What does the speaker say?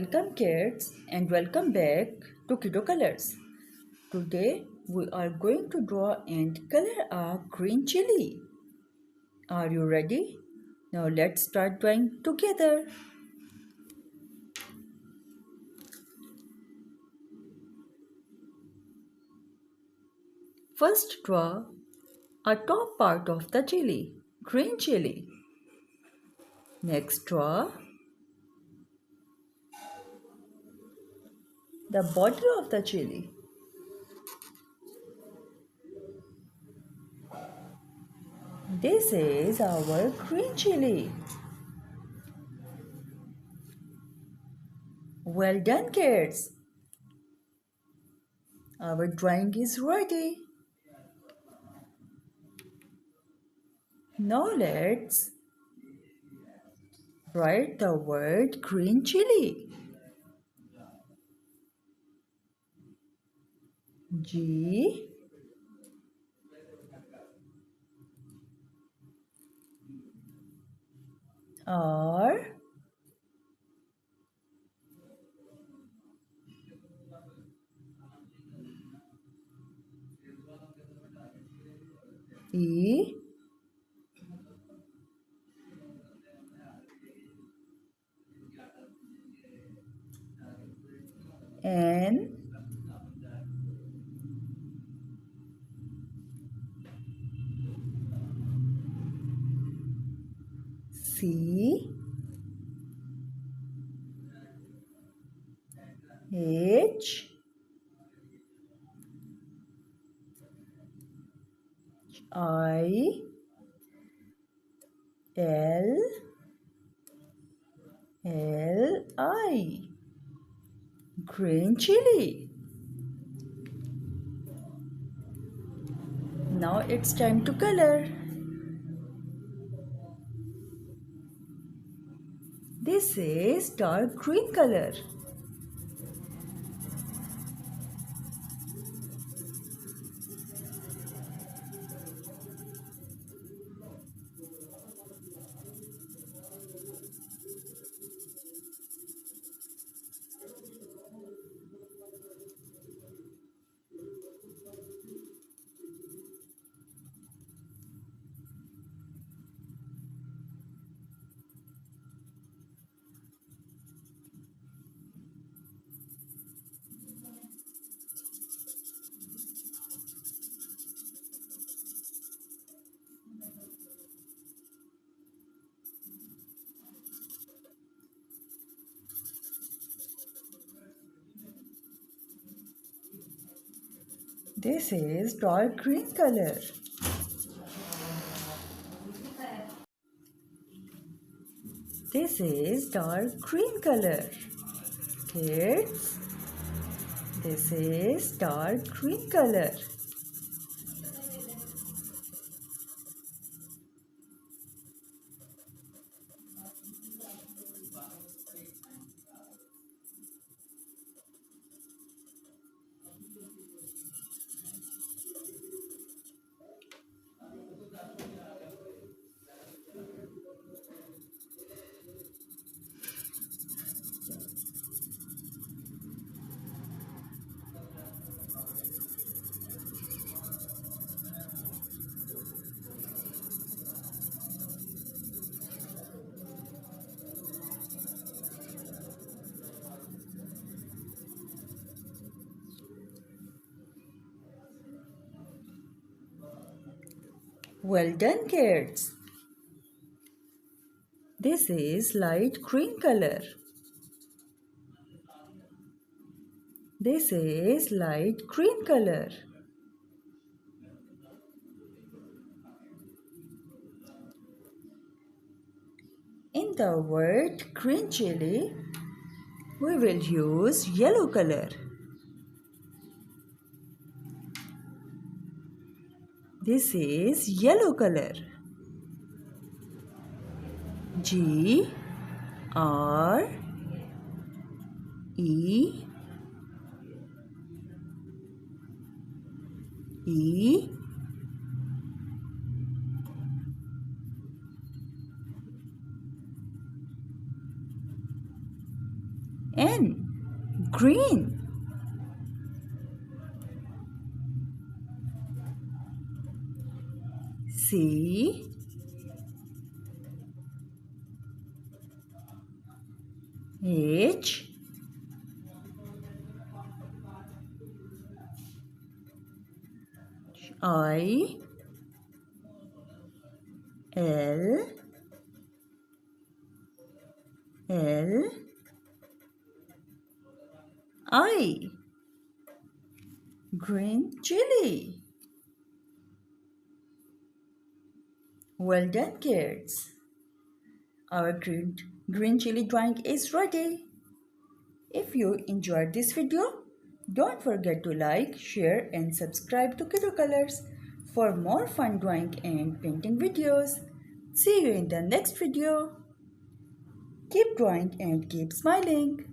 Welcome kids and welcome back to Kiddo Colors. Today we are going to draw and color a green chili. Are you ready? Now let's start drawing together. First draw a top part of the chili, green chili. Next draw the body of the chili. This is our green chili. Well done kids. Our drawing is ready. Now let's write the word green chili. G R E N C H I L L I green chili. Now it's time to color. This is dark green color. This is dark green color. This is dark green color. Kids, this is dark green color. Well done kids. This is light green color. This is light green color. In the word green chili, we will use yellow color. This is yellow color. G R E E N green. C H I L L I. Green chili. Well done, kids. Our green chili drawing is ready. If you enjoyed this video, don't forget to like, share and subscribe to Kiddo Colors for more fun drawing and painting videos. See you in the next video. Keep drawing and keep smiling.